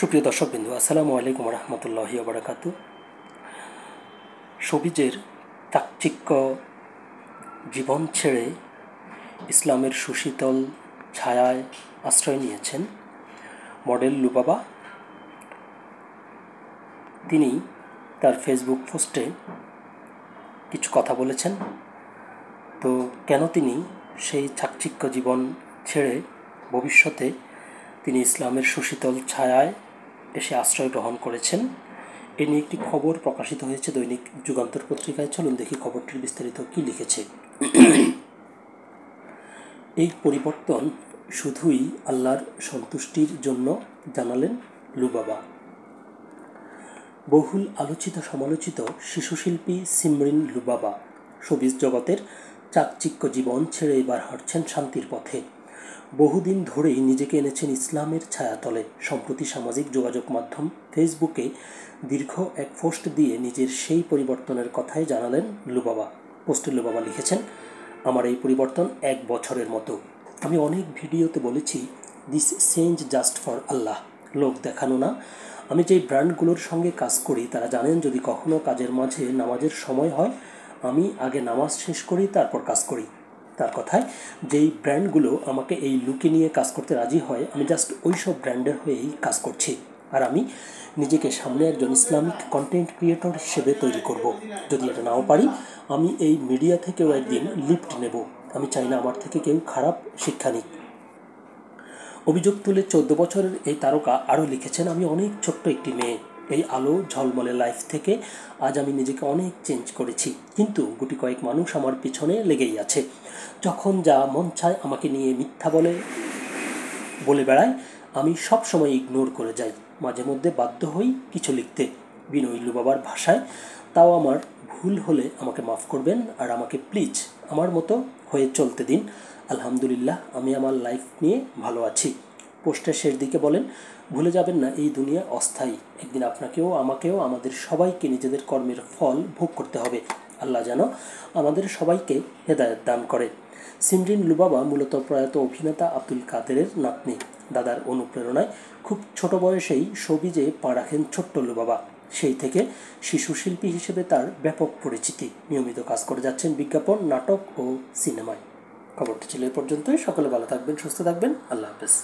সুপ্রিয় দর্শকবৃন্দু, আসসালামু আলাইকুম রহমতুল্লাহি ওবারাকাতু। শোবিজের চাকচিক্য জীবন ছেড়ে ইসলামের সুশীতল ছায়ায় আশ্রয় নিয়েছেন মডেল লুবাবা। তিনি তার ফেসবুক পোস্টে কিছু কথা বলেছেন। তো কেন তিনি সেই চাকচিক্য জীবন ছেড়ে ভবিষ্যতে তিনি ইসলামের সুশীতল ছায়ায় এসে আশ্রয় গ্রহণ করেছেন, এ নিয়ে একটি খবর প্রকাশিত হয়েছে দৈনিক যুগান্তর পত্রিকায়। চলুন দেখি খবরটির বিস্তারিত কী লিখেছে। এই পরিবর্তন শুধুই আল্লাহর সন্তুষ্টির জন্য, জানালেন লুবাবা। বহুল আলোচিত সমালোচিত শিশুশিল্পী সিমরিন লুবাবা শোবিজ জগতের চাকচিক্য জীবন ছেড়ে এবার হাঁটছেন শান্তির পথে। বহুদিন ধরেই নিজেকে এনেছেন ইসলামের ছায়াতলে। সম্প্রতি সামাজিক যোগাযোগ মাধ্যম ফেসবুকে দীর্ঘ এক পোস্ট দিয়ে নিজের সেই পরিবর্তনের কথাই জানালেন লুবাবা। পোস্টে লুবাবা লিখেছেন, আমার এই পরিবর্তন 1 বছরের মতো। আমি অনেক ভিডিওতে বলেছি, দিস চেঞ্জ জাস্ট ফর আল্লাহ, লোক দেখানো না। আমি যেই ব্র্যান্ডগুলোর সঙ্গে কাজ করি তারা জানেন, যদি কখনো কাজের মাঝে নামাজের সময় হয়, আমি আগে নামাজ শেষ করি, তারপর কাজ করি। তার কথায়, যেই ব্র্যান্ডগুলো আমাকে এই লুকে নিয়ে কাজ করতে রাজি হয়, আমি জাস্ট ওই সব ব্র্যান্ডের হয়েই কাজ করছি। আর আমি নিজেকে সামনে একজন ইসলামিক কন্টেন্ট ক্রিয়েটর হিসেবে তৈরি করব। যদি এটা নাও পারি, আমি এই মিডিয়া থেকেও একদিন লিফট নেব। আমি চাই না আমার থেকে কেউ খারাপ শিক্ষা নিক। অভিযোগ তুলে 14 বছরের এই তারকা আরও লিখেছেন, আমি অনেক ছোট্ট একটি মেয়ে। এই আলো ঝলমলে লাইফ থেকে আজ আমি নিজেকে অনেক চেঞ্জ করেছি, কিন্তু গুটি কয়েক মানুষ আমার পিছনে লেগেই আছে। যখন যা মন চায় আমাকে নিয়ে মিথ্যা বলে বেড়ায়, আমি সব সময় ইগনোর করে যাই। মাঝে মধ্যে বাধ্য হই কিছু লিখতে বিনয় লুবাবার ভাষায়। তাও আমার ভুল হলে আমাকে মাফ করবেন, আর আমাকে প্লিজ আমার মতো হয়ে চলতে দিন। আলহামদুলিল্লাহ, আমি আমার লাইফ নিয়ে ভালো আছি। পোস্টের শেষ দিকে বলেন, ভুলে যাবেন না এই দুনিয়া অস্থায়ী। একদিন আপনাকেও আমাকেও আমাদের সবাইকে নিজেদের কর্মের ফল ভোগ করতে হবে। আল্লাহ যেন আমাদের সবাইকে হেদায়েত দান করে। সিমরিন লুবাবা মূলত প্রয়াত অভিনেতা আব্দুল কাদেরের নাতনি। দাদার অনুপ্রেরণায় খুব ছোট বয়সেই শোবিজে পা রাখেন ছোট্ট লুবাবা। সেই থেকে শিশু শিল্পী হিসেবে তার ব্যাপক পরিচিতি। নিয়মিত কাজ করে যাচ্ছেন বিজ্ঞাপন, নাটক ও সিনেমায়। খবরটি ছিল এ পর্যন্তই। সকলে ভালো থাকবেন, সুস্থ থাকবেন। আল্লাহ হাফেজ।